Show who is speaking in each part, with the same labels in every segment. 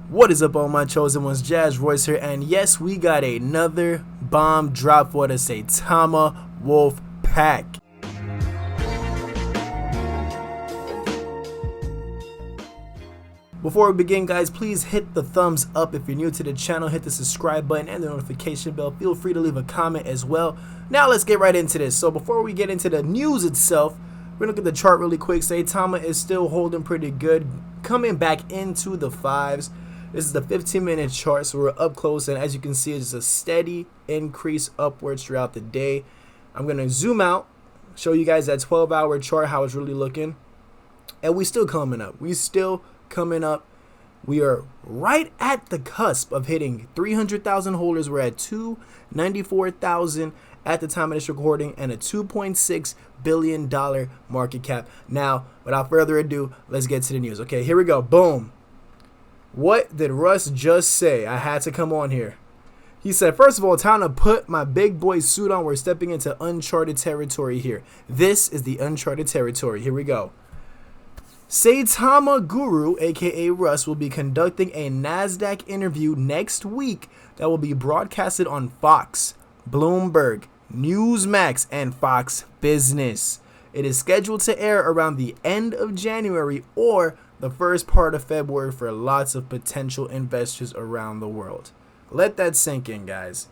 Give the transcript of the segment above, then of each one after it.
Speaker 1: What is up, all my chosen ones? Jazz Royce here, and yes, we got another bomb drop for the Saitama Wolf Pack. Before we begin, guys, please hit the thumbs up if you're new to the channel, hit the subscribe button and the notification bell. Feel free to leave a comment as well. Now let's get right into this. So before we get into the news itself, we're gonna look at the chart really quick. Saitama is still holding pretty good, coming back into the fives. This is the 15-minute chart, so we're up close, and as you can see, it's a steady increase upwards throughout the day. I'm going to zoom out, show you guys that 12-hour chart, how it's really looking, and we still coming up. We are right at the cusp of hitting 300,000 holders. We're at 294,000 at the time of this recording, and a $2.6 billion market cap. Now, without further ado, let's get to the news. Okay, here we go. Boom. What did Russ just say? I had to come on here. He said, first of all, time to put my big boy suit on. We're stepping into uncharted territory here. This is the uncharted territory. Here we go. Saitama Guru, aka Russ, will be conducting a Nasdaq interview next week that will be broadcasted on Fox, Bloomberg, Newsmax, and Fox Business. It is scheduled to air around the end of January or the first part of February for lots of potential investors around the world. Let that sink in, guys.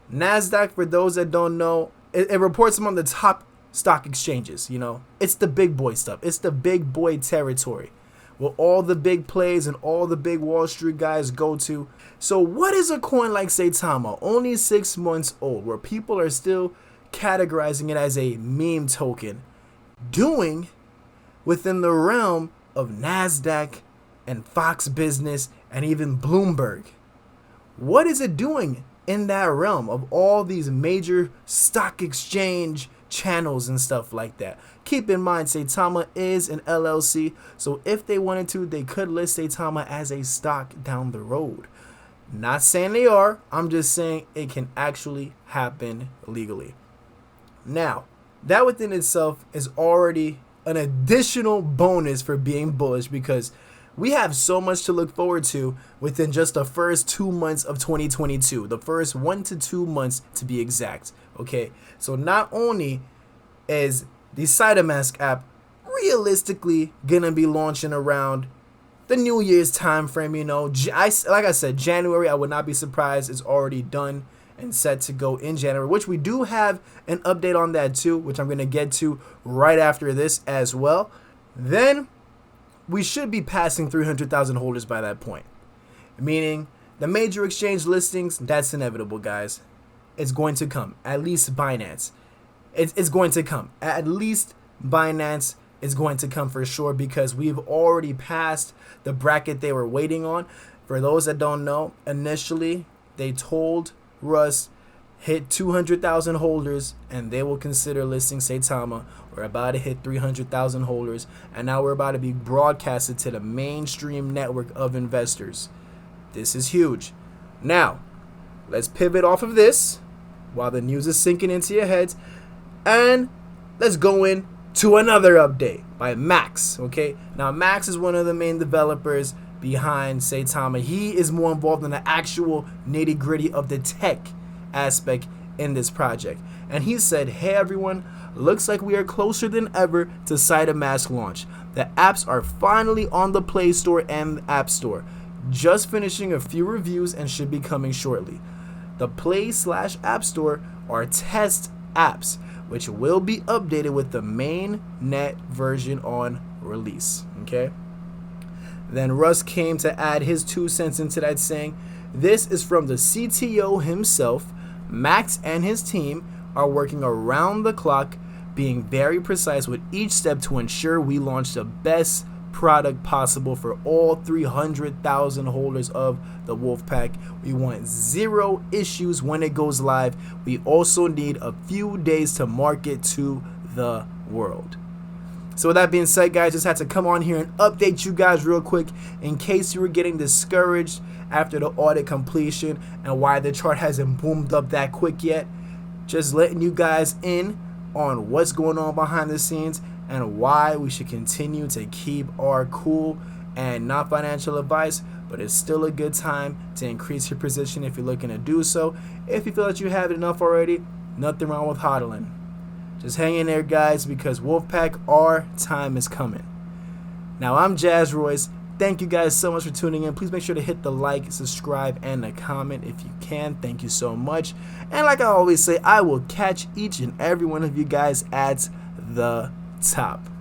Speaker 1: Nasdaq, for those that don't know, it reports among the top stock exchanges. You know, it's the big boy stuff. It's the big boy territory where all the big plays and all the big Wall Street guys go to. So what is a coin like Saitama, only 6 months old, where people are still categorizing it as a meme token, doing within the realm of Nasdaq and Fox Business and even Bloomberg? What is it doing in that realm of all these major stock exchange channels and stuff like that? Keep in mind, Saitama is an LLC, so if they wanted to, they could list Saitama as a stock down the road. Not saying they are, I'm just saying it can actually happen legally. Now, that within itself is already an additional bonus for being bullish, because we have so much to look forward to within just the first 2 months of 2022, the first 1 to 2 months to be exact. Okay, so not only is the Saitamask app realistically gonna be launching around the New Year's time frame, you know, like I said, January, I would not be surprised. It's already done and set to go in January, which we do have an update on that too, which I'm going to get to right after this as well. Then we should be passing 300,000 holders by that point, meaning the major exchange listings, that's inevitable, guys. It's going to come. At least Binance. It's going to come. At least Binance is going to come for sure, because we've already passed the bracket they were waiting on. For those that don't know, initially they told Russ, hit 200,000 holders and they will consider listing Saitama. We're about to hit 300,000 holders, and now we're about to be broadcasted to the mainstream network of investors. This is huge. Now, let's pivot off of this while the news is sinking into your heads, and let's go in to another update by Max. Okay, now Max is one of the main developers behind Saitama. He is more involved in the actual nitty-gritty of the tech aspect in this project, and he said, hey everyone, looks like we are closer than ever to Saitamask launch. The apps are finally on the Play Store and App Store, just finishing a few reviews and should be coming shortly. The Play/App Store are test apps, which will be updated with the main net version on release. Okay, then Russ came to add his 2 cents into that, saying, this is from the CTO himself. Max and his team are working around the clock, being very precise with each step to ensure we launch the best product possible for all 300,000 holders of the Wolfpack. We want 0 issues when it goes live. We also need a few days to market to the world. So with that being said, guys, just had to come on here and update you guys real quick in case you were getting discouraged after the audit completion and why the chart hasn't boomed up that quick yet. Just letting you guys in on what's going on behind the scenes and why we should continue to keep our cool and not financial advice, but it's still a good time to increase your position if you're looking to do so. If you feel that you have enough already, nothing wrong with hodling. Just hang in there, guys, because Wolfpack, our time is coming. Now, I'm Jazz Royce. Thank you guys so much for tuning in. Please make sure to hit the like, subscribe, and the comment if you can. Thank you so much. And like I always say, I will catch each and every one of you guys at the top.